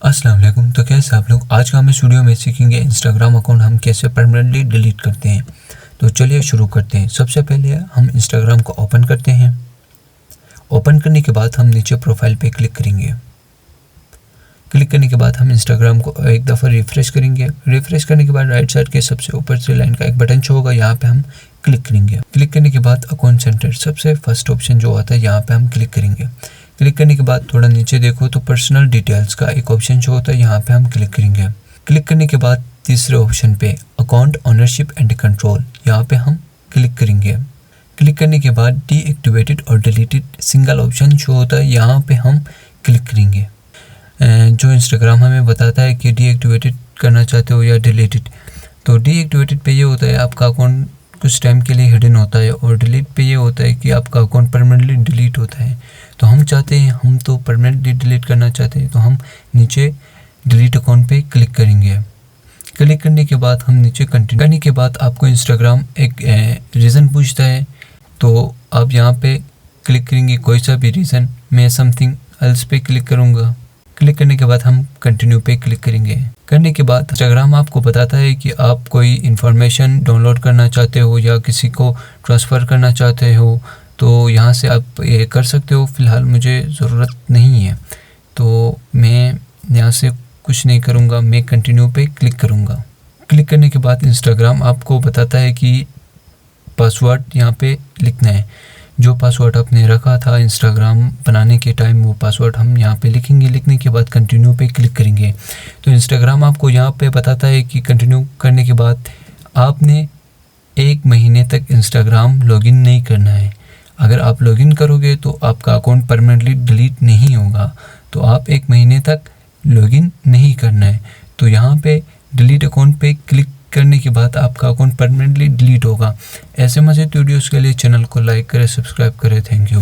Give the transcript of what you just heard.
अस्सलाम वालेकुम। तो कैसे आप लोग, आज का हम इस वीडियो में सीखेंगे इंस्टाग्राम अकाउंट हम कैसे परमानेंटली डिलीट करते हैं। तो चलिए शुरू करते हैं। सबसे पहले हम इंस्टाग्राम को ओपन करते हैं। ओपन करने के बाद हम नीचे प्रोफाइल पे क्लिक करेंगे। क्लिक करने के बाद हम इंस्टाग्राम को एक दफ़ा रिफ़्रेश करेंगे। रिफ़्रेश करने के बाद राइट साइड के सबसे ऊपर से लाइन का एक बटन शो होगा, यहाँ पे हम क्लिक करेंगे। क्लिक करने के बाद अकाउंट सेंटर सबसे फर्स्ट ऑप्शन जो आता है यहाँ पे हम क्लिक करेंगे। क्लिक करने के बाद थोड़ा नीचे देखो तो पर्सनल डिटेल्स का एक ऑप्शन जो होता है, यहाँ पे हम क्लिक करेंगे। क्लिक करने के बाद तीसरे ऑप्शन पे अकाउंट ओनरशिप एंड कंट्रोल, यहाँ पे हम क्लिक करेंगे। क्लिक करने के बाद डीएक्टिवेटेड और डिलीटेड सिंगल ऑप्शन जो होता है, यहाँ पे हम क्लिक करेंगे। जो इंस्टाग्राम हमें बताता है कि डीएक्टिवेटेड करना चाहते हो या डिलीटेड। तो डीएक्टिवेटेड पे ये होता है आपका अकाउंट कुछ टाइम के लिए हिडन होता है, और डिलीट पे ये होता है कि आपका अकाउंट परमानेंटली डिलीट होता है। तो हम चाहते हैं, हम तो परमानेंटली डिलीट करना चाहते हैं, तो हम नीचे डिलीट अकाउंट पे क्लिक करेंगे। क्लिक करने के बाद हम नीचे कंटिन्यू करने के बाद आपको इंस्टाग्राम एक रीज़न पूछता है, तो आप यहाँ पे क्लिक करेंगे कोई सा भी रीज़न। मैं समथिंग एल्स पे क्लिक करूँगा। क्लिक करने के बाद हम कंटिन्यू पे क्लिक करेंगे। करने के बाद इंस्टाग्राम आपको बताता है कि आप कोई इन्फॉर्मेशन डाउनलोड करना चाहते हो या किसी को ट्रांसफ़र करना चाहते हो, तो यहाँ से आप ये कर सकते हो। फ़िलहाल मुझे ज़रूरत नहीं है, तो मैं यहाँ से कुछ नहीं करूँगा, मैं कंटिन्यू पे क्लिक करूँगा। क्लिक करने के बाद इंस्टाग्राम आपको बताता है कि पासवर्ड यहाँ पे लिखना है। जो पासवर्ड आपने रखा था इंस्टाग्राम बनाने के टाइम, वो पासवर्ड हम यहाँ पे लिखेंगे। लिखने के बाद कंटिन्यू पे क्लिक करेंगे। तो इंस्टाग्राम आपको यहाँ पे बताता है कि कंटिन्यू करने के बाद आपने 1 महीने तक इंस्टाग्राम लॉगिन नहीं करना है। अगर आप लॉगिन करोगे तो आपका अकाउंट परमानेंटली डिलीट नहीं होगा, तो आप 1 महीने तक लॉगिन नहीं करना है। तो यहाँ पे डिलीट अकाउंट पे क्लिक करने के बाद आपका अकाउंट परमानेंटली डिलीट होगा। ऐसे मज़ेदार वीडियोस के लिए चैनल को लाइक करें, सब्सक्राइब करें। Thank you.